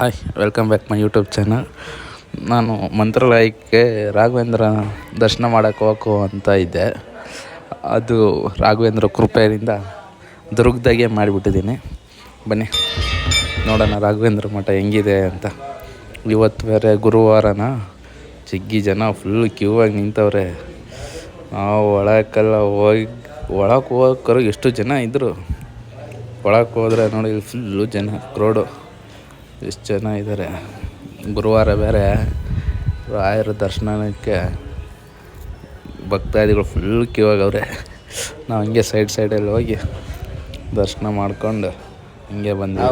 Hi, welcome back my YouTube channel. ನಾನು ಮಂತ್ರಾಲಯಕ್ಕೆ ರಾಘವೇಂದ್ರ ದರ್ಶನ ಮಾಡೋಕ್ಕೆ ಹೋಗು ಅಂತ ಇದ್ದೆ. ಅದು ರಾಘವೇಂದ್ರ ಕೃಪೆಯಿಂದ ದುರ್ಗದಾಗೆ ಮಾಡಿಬಿಟ್ಟಿದ್ದೀನಿ. ಬನ್ನಿ ನೋಡೋಣ ರಾಘವೇಂದ್ರ ಮಠ ಹೆಂಗಿದೆ ಅಂತ. ಇವತ್ತು ಬೇರೆ ಗುರುವಾರನ, ಜಗ್ಗಿ ಜನ ಫುಲ್ ಕ್ಯೂ ಆಗಿ ನಿಂತವ್ರೆ. ನಾವು ಒಳಕ್ಕೆ ಹೋಗೋಕ್ಕಾರು ಎಷ್ಟು ಜನ ಇದ್ದರು. ಒಳಕ್ಕೆ ಹೋದರೆ ನೋಡಿ ಫುಲ್ಲು ಜನ, ಕ್ರೌಡು ಎಷ್ಟು ಜನ ಇದ್ದಾರೆ. ಗುರುವಾರ ಬೇರೆ ರಾಯರ ದರ್ಶನಕ್ಕೆ ಭಕ್ತಾದಿಗಳು ಫುಲ್ ಕ್ಯೂ ಆಗವ್ರೆ. ನಾವು ಹಂಗೆ ಸೈಡಲ್ಲಿ ಹೋಗಿ ದರ್ಶನ ಮಾಡ್ಕೊಂಡು ಹಿಂಗೆ ಬಂದ್ವಿ.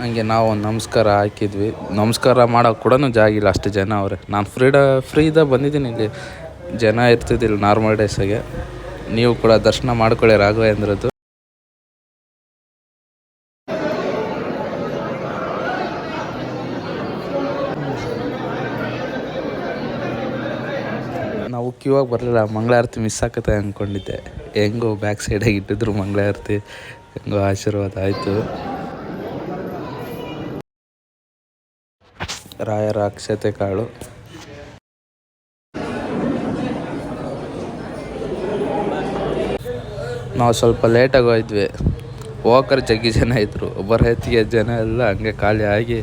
ಹಂಗೆ ನಾವು ನಮಸ್ಕಾರ ಹಾಕಿದ್ವಿ. ನಮಸ್ಕಾರ ಮಾಡೋಕೆ ಕೂಡ ಜಾಗ ಇಲ್ಲ, ಅಷ್ಟು ಜನ ಅವ್ರೆ. ನಾನು ಫ್ರೀದಾಗ ಬಂದಿದ್ದೀನಿ. ಇಲ್ಲಿ ಜನ ಇರ್ತಿದ್ದಿಲ್ಲ ನಾರ್ಮಲ್ ಡೇಸಾಗೆ. ನೀವು ಕೂಡ ದರ್ಶನ ಮಾಡ್ಕೊಳ್ಳಿ ರಾಘವೇಂದ್ರದ್ದು. ನಾವು ಕ್ಯೂ ಆಗಿ ಬರಲಿಲ್ಲ, ಮಂಗಳಾರತಿ ಮಿಸ್ ಆಕತ್ತೆ ಅಂದ್ಕೊಂಡಿದ್ದೆ. ಹೆಂಗೋ ಬ್ಯಾಕ್ ಸೈಡಾಗಿ ಇಟ್ಟಿದ್ರು ಮಂಗಳಾರತಿ, ಹೆಂಗೋ ಆಶೀರ್ವಾದ ಆಯಿತು. ರಾಯರ ಅಕ್ಷತೆ ಕಾಳು. ನಾವು ಸ್ವಲ್ಪ ಲೇಟಾಗಿ ಹೋಗಿದ್ವಿ. ಹೋಗೋರು ಜಗ್ಗಿ ಜನ ಇದ್ದರು. ಒಬ್ಬರ ಹೆಚ್ಚಿಗೆ ಜನ ಎಲ್ಲ ಹಂಗೆ ಖಾಲಿ ಆಗಿ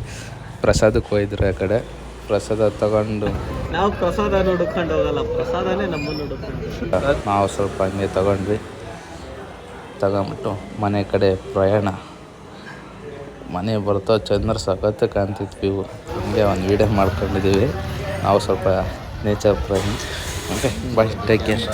ಪ್ರಸಾದಕ್ಕೆ ಹೋಗಿದ್ರು. ಆ ಕಡೆ ಪ್ರಸಾದ ತಗೊಂಡು ನಾವು ಪ್ರಸಾದ ಹುಡುಕೊಂಡು ಹೋಗಲ್ಲ, ಪ್ರಸಾದನೇ ನಮ್ಮನ್ನು ಹುಡುಕೊಂಡು ನಾವು ಸ್ವಲ್ಪ ಹಂಗೆ ತಗೊಂಬಿಟ್ಟು ಮನೆ ಕಡೆ ಪ್ರಯಾಣ. ಮನೆ ಬರ್ತೋ ಚಂದ್ರ ಸಖತ್ತು ಕಾಣ್ತಿದ್ವಿ. ಹಂಗೆ ಒಂದು ವೀಡಿಯೋ ಮಾಡ್ಕೊಂಡಿದ್ದೀವಿ. ನಾವು ಸ್ವಲ್ಪ ನೇಚರ್ ಪ್ರೇಮಿ. ಓಕೆ, ಬಾಯ್, ಟೇಕ್ ಕೇರ್.